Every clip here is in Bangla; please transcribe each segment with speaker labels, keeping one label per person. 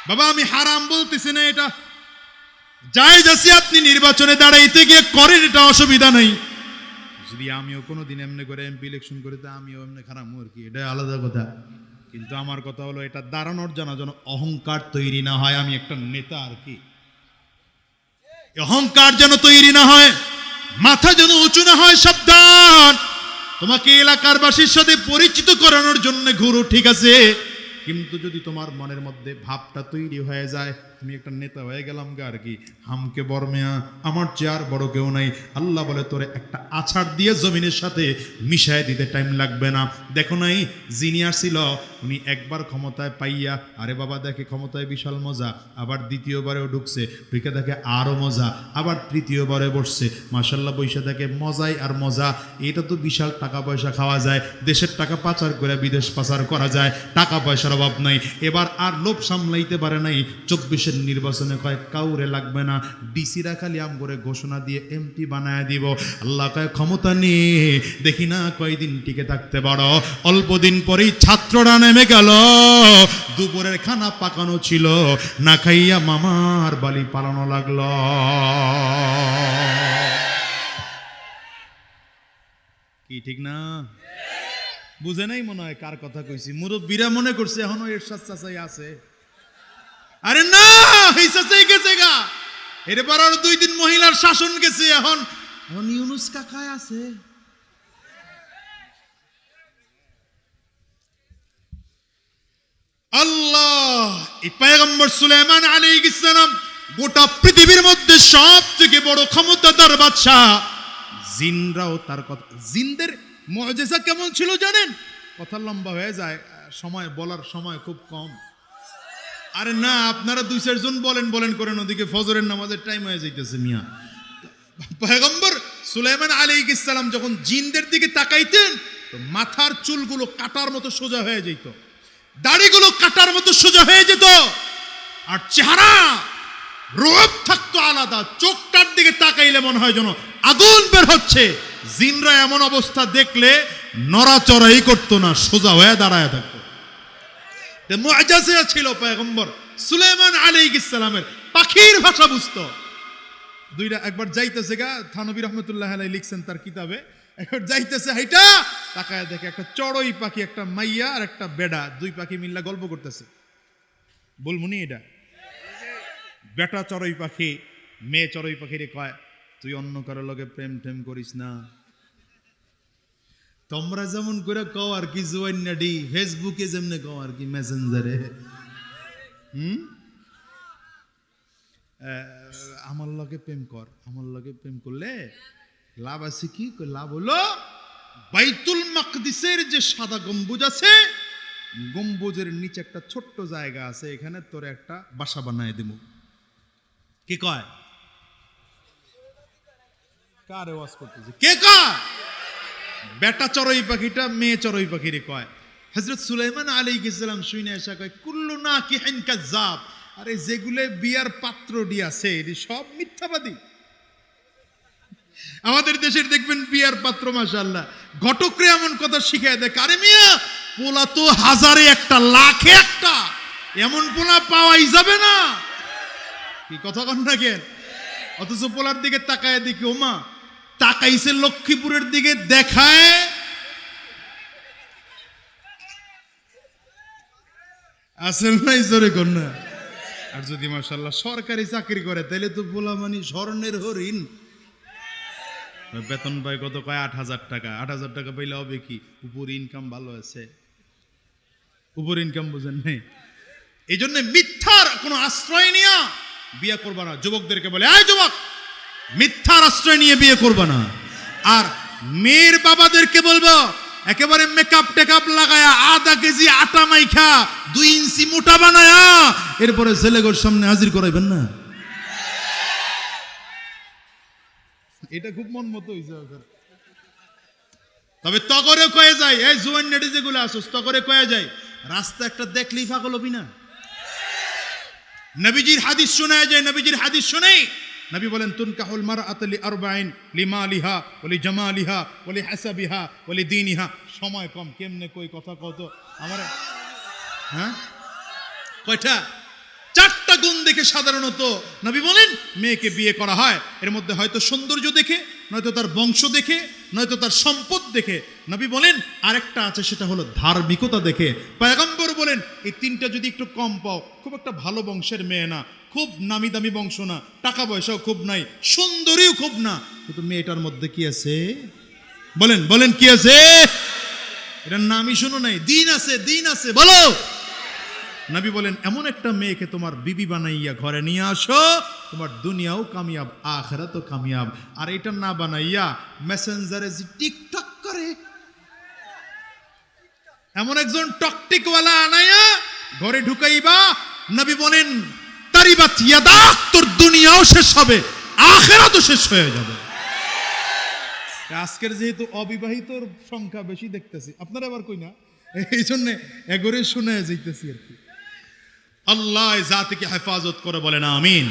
Speaker 1: বাবা আমি হারাম বলতেছি না, এটা জায়েজ আছে, আপনি নির্বাচনে দাঁড়াইতে গিয়ে করেন, এটা অসুবিধা নেই। যদি আমিও কোনোদিন এমনি করে এমপি ইলেকশন করি তা আমিও এমনি খারাপ আর কি, এটা আলাদা কথা। কিন্তু আমার কথা হলো এটা দাঁড়ানোর জন্য যেন অহংকার তৈরি না হয়, আমি একটা নেতা আর কি, অহংকার যেন তৈরি না হয়, মাথা যেন উঁচু না হয়। সাবধান, তোমাকে এলাকার বাসীর সাথে পরিচিত করানোর জন্য ঘুরো, ঠিক আছে, কিন্তু যদি তোমার মনের মধ্যে ভাবটা তৈরি হয়ে যায় তুমি একটা নেতা হয়ে গেলাম গা আর কি, হামকে বর্মেয়া আমার চেয়ার বড় কেউ নাই, আল্লাহ বলে তোরে একটা আছাড় দিয়ে জমিনের সাথে মিশায় দিতে টাইম লাগবে না। দেখো নাই যিনি আসছিল উনি একবার ক্ষমতায় পাইয়া, আরে বাবা দেখে ক্ষমতায় বিশাল মজা, আবার দ্বিতীয়বারেও ঢুকছে, ঢুকে দেখে আরো মজা, আবার তৃতীয়বারে বসছে, মাশাল্লাহ বৈশা দেখে মজাই আর মজা, এটা তো বিশাল টাকা পয়সা খাওয়া যায়, দেশের টাকা পাচার করে বিদেশ পাচার করা যায়, টাকা পয়সার অভাব নাই। এবার আর লোভ সামলাইতে পারে নাই, 24-এর নির্বাচনে কয় কাউরে লাগবে না, ডিসিরা খালি আম করে ঘোষণা দিয়ে এমপি বানায় দিব। আল্লাহ কয় ক্ষমতা নিয়ে দেখি না কয়দিন টিকে থাকতে পারো। অল্প দিন পরেই ছাত্ররা নেমে গেল, দুপুরের খানা পাকানো ছিল, না খাইয়া মামার বালি পালানো লাগলো। কি ঠিক না? বুঝে নাই মনে হয় কার কথা কইছি, মুরব্বীরা মনে করছে এখনো এরশাদ চাচাই আছে। আরে না, এই চাচাই গেছে গা, এরপর আর 2 দিন মহিলার শাসন গেছে, এখন ইউনুস কাকায় আছে। আল্লাহ, এই পয়গম্বর সুলাইমান আলাইহিস সালাম গোটা পৃথিবীর মধ্যে সবথেকে বড় ক্ষমতাধর বাদশা, জিনরাও তার কথা, জিনদের মুআজিজা কেমন ছিল জানেন? কথা লম্বা হয়ে যায়, সময় বলার সময় খুব কম। আরে না, আপনারা 2-4 জন বলেন করেন, ওদিকে ফজরের নামাজের টাইম হয়ে যাইতেছে মিয়া। পয়গম্বর সুলাইমান আলাইহিস সালাম যখন জিনদের দিকে তাকাইতেন তো মাথার চুলগুলো কাটার মতো সোজা হয়ে যেত, দাড়িগুলো কাটার মতো সোজা হয়ে যেত, আর চেহারা রূপ থাকতো আলাদা, চোখটার দিকে তাকাইলে মনে হয় যেন আগুন বের হচ্ছে। জিনরা এমন অবস্থা দেখলে নড়াচড়াই করতো না, সোজা হয়ে দাঁড়ায় থাকতো। মুআজিজা ছিল পয়গম্বর সুলাইমান আলাইহিস সালামের, পাখির ভাষা বুঝতো। একবার যাইতেছে গা, থানবী রহমতুল্লাহ আলাইহি লিখছেন তার কিতাবে, একবার যাইতেছে হাইটা, তাকায় দেখে একটা চড়ুই পাখি, একটা মাইয়া আর একটা বেড়া, 2 পাখি মিল্লা গল্প করতেছে। বলমুনি এটা বেটা চড়ুই পাখি মেয়ে চড়ুই পাখিরে কয়, তুই অন্য কারো লগে প্রেম টেম করিস না, তোমরা যেমন করে কও আর কি, জুয়ান্নাডি ফেসবুকে যেমনে কও আর কি, মেসেঞ্জারে, আমার লগে প্রেম কর, আমার লগে প্রেম করলে লাভ আছে কি? লাভ হলো বাইতুল মাকদিসের যে সাদা গম্বুজ আছে, গম্বুজের নিচে একটা ছোট্ট জায়গা আছে, এখানে তোর একটা বাসা বানায় দেব। কি কয়? কারে ওয়াজ করতেছে? কে কয়? বেটা চড়ুই পাখিটা মেয়ে চড়ুই পাখিরে কয়। হযরত সুলাইমান আলাইহিস সালাম শুনে এসে কয়, কুল্লু নাকিহিন কাযাব, আরে যেগুলো বিয়ার পাত্র দিয়াছে এটি সব মিথ্যাবাদী। আমাদের দেশের দেখবেন বিয়ার পাত্র মাশাআল্লাহ ঘটকরে এমন কথা শিখায় দেয়, আরে মিয়া পোলা তো হাজারে একটা, লাখে একটা, এমন পোলা পাওয়াই যাবে না। কি কথা কন না কেন? অথচ পোলার দিকে তাকায় দেখি, ওমা তাকাইছে লক্ষ্মীপুরের দিকে, দেখায় আসল নাই, জোরে কর না। আর যদি মাশাআল্লাহ সরকারি চাকরি করে তাহলে তো পোলা মানে স্বর্ণের হরিণ। বেতন পায় কত? কয় 8,000 টাকা। 8,000 টাকা পাইলে হবে কি? উপর ইনকাম ভালো আছে, উপর ইনকাম বুঝেন নাই। এই জন্য মিথ্যার কোনো আশ্রয় নিয়া বিয়ে করবা না। যুবকদেরকে বলে, এই যুবক, মিথ্যার আশ্রয় নিয়ে বিয়ে করবা না। আর মেয়ের বাবাদেরকে বলবো, একেবারে মেকআপ টেকআপ লাগায়া, আধা কেজি আটা মাইখা 2 ইঞ্চি মোটা বানায়া এরপরে ছেলেগোর সামনে হাজির করাইবেন না। এটা খুব মন মতো হয়েছে। তবে তগরে কয়ে যায়, এই জুয়ান নেডি যেগুলো আসোস, তগরে কয়ে যায়, রাস্তা একটা দেখলেই পাগল হবি না। নবীজির হাদিস শোনায় যায়, নবীজির হাদিস শুনেই নবী বলেন, তুনকাহুল মারআতু লিআরবাইন, লিমালিহা ওয়া লিজামালিহা ওয়া লিহাসাবিহা ওয়া লিদীনিহা। সময় কম, কেমনে কই কথা কত আমার। হ্যাঁ, কয়টা? 4টা গুণ দেখে সাধারণত নবী বলেন মেয়েকে বিয়ে করা হয়। এর মধ্যে হয়তো সৌন্দর্য দেখে, নয়তো তার বংশ দেখে, নয়তো তার সম্পদ দেখে। নবী বলেন আরেকটা আছে, সেটা হলো ধার্মিকতা দেখে। পয়গম্বর বলেন এই 3টা যদি একটু কম পাও, খুব একটা ভালো বংশের মেয়ে না, খুব নামি দামি বংশ না, টাকা পয়সাও খুব নাই, সুন্দরীও খুব না, কিন্তু মেয়েটার মধ্যে কি আছে? বলেন বলেন কি আছে? এটার নামই শুনো নাই, দিন আছে, দিন আছে, বলো। নবী বলেন এমন একটা মেয়েকে তোমার বিবি বানাইয়া ঘরে নিয়ে আসো, তোমার দুনিয়াও কামিয়াব, আখিরাতও কামিয়াব। আর এটা না বানাইয়া মেসেঞ্জারে যে টিকটক করে, এমন একজন টকটিকওয়ালা আনাইয়া ঘরে ঢুকাইবা, নবী বলেন তারিবাত ইয়াদা, তোর দুনিয়াও শেষ হবে, আখিরাতও শেষ হয়ে যাবে। আজকের যেহেতু অবিবাহিতর সংখ্যা বেশি দেখতেছি, আপনারা আবার কই না, এই জন্য এগরে শুনে যাইতেছি আর কি। আল্লাহ জাতিকে হেফাজত করে বলেন আমিন।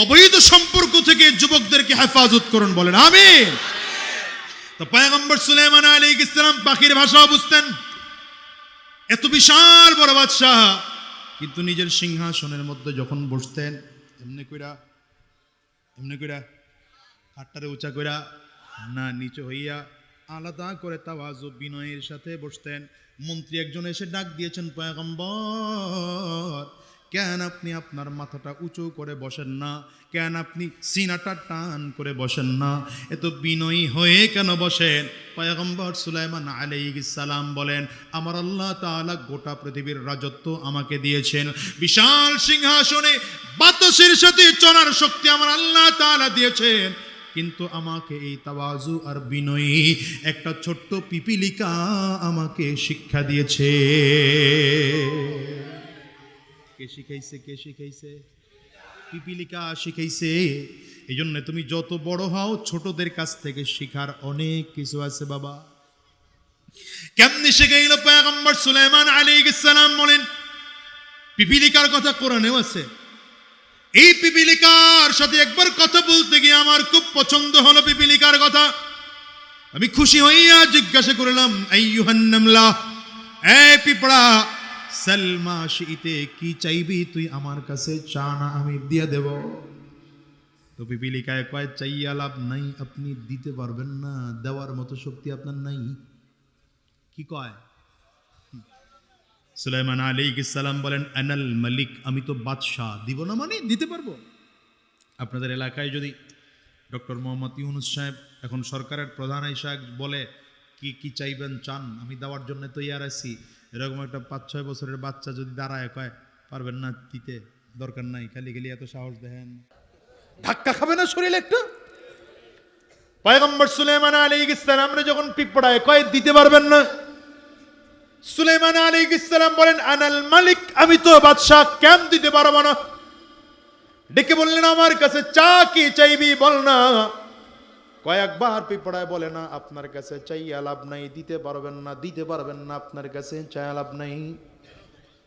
Speaker 1: অবৈধ সম্পর্ক থেকে যুবকদেরকে হেফাজত করুন বলেন আমিন। তো পয়গম্বর সুলাইমান আলাইহিস সালাম পাখির ভাষা বুঝতেন, এত বিশাল বড় বাদশাহ, কিন্তু নিজের সিংহাসনের মধ্যে যখন বসতেন এমনি কইরা হাতটারে উঁচা কইরা না, নিচু হইয়া আলাদা করে তাওয়াজু বিনয়ের সাথে বসতেন। মন্ত্রী একজন এসে ডাক দিয়েছেন, পয়গম্বর কেন আপনি আপনার মাথাটা উঁচু করে বসেন না, কেন আপনি সিনাটা টান করে বসেন না, এত বিনয়ী হয়ে কেন বসেন? পয়গম্বর সুলাইমান আলাইহিস সালাম বলেন আমার আল্লাহ তাআলা গোটা পৃথিবীর রাজত্ব আমাকে দিয়েছেন, বিশাল সিংহাসনে বাতাসের সাথে চলার শক্তি আমার আল্লাহ তাআলা দিয়েছেন, কিন্তু আমাকে এই তাওয়াজু আর বিনয়ী একটা ছোট্ট পিপিলিকা আমাকে শিক্ষা দিয়েছে। কে শিখাইছে? কে শিখাইছে? পিপিলিকা শিখাইছে। এই জন্য তুমি যত বড় হও, ছোটদের কাছ থেকে শিখার অনেক কিছু আছে বাবা। কেমনে শিখাইল পয়গম্বর সুলাইমান আলাইহিস সালাম বলেন, পিপিলিকার কথা কোরআনেও আছে। এই পিপিলিকার সাথে একবার কথা বলতে গিয়ে আমার খুব পছন্দ হলো পিপিলিকার কথা। আমি খুশি হইয়া জিজ্ঞাসা করলাম, আইয়ুহান নামলা, এই পিঁপড়া, সালমা শিইতে, কি চাইবি তুই আমার কাছে, চা না আমি দিয়ে দেব। তো পিপিলিকায় কয়, চাইয়া লাভ নাই, আপনি দিতে পারবেন না, দেওয়ার মতো শক্তি আপনার নাই। কি কয়? সুলাইমান আলাইহিস সালাম বলেন আনাল মালিক, আমি তো বাদশাহ, দিব না মানে দিতে পারবো। আপনাদের এলাকায় যদি ডক্টর মোহাম্মদ ইউনুস সাহেব এখন সরকারের প্রধান হিসেবে বলে কি কি চাইবেন চান, আমি দেওয়ার জন্য তৈয়ার আছি, এরকম একটা 5-6 বছরের বাচ্চা যদি দাঁড়ায় কয় পারবেন না দিতে, দরকার নাই, খালি খালি এত সাহস দেখেন, ধাক্কা খাবে না শরীরে একটু? পয়গম্বর সুলাইমান আলাইহিস সালাম যখন পিঁপড়ায় কয় দিতে পারবেন না, সুলাইমান আলাইহিস সালাম বলেন আনাল মালিক, আমি তো বাদশাহ, কেন দিতে পারবো না? ডেকে বললেন আমার কাছে চা, কি চাইবি বল না। কয়েকবার পিঁপড়ায় বলে না, আপনার কাছে চাইয়া লাভ নাই, দিতে পারবেন না, দিতে পারবেন না, আপনার কাছে চাইয়া লাভ নাই।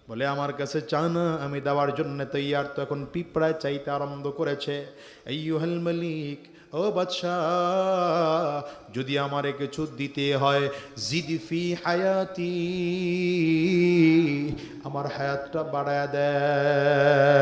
Speaker 1: বলে আমার কাছে চা না, আমি দেওয়ার জন্য তৈয়ার। তো এখন পিঁপড়ায় চাইতে আরম্ভ করেছে, আইয়ুহাল মালিক, ও বাদশাহ, যদি আমারে কিছু দিতে হয়, জিদি ফি হায়াতি, আমার হায়াতটা বাড়ায়া দেয়।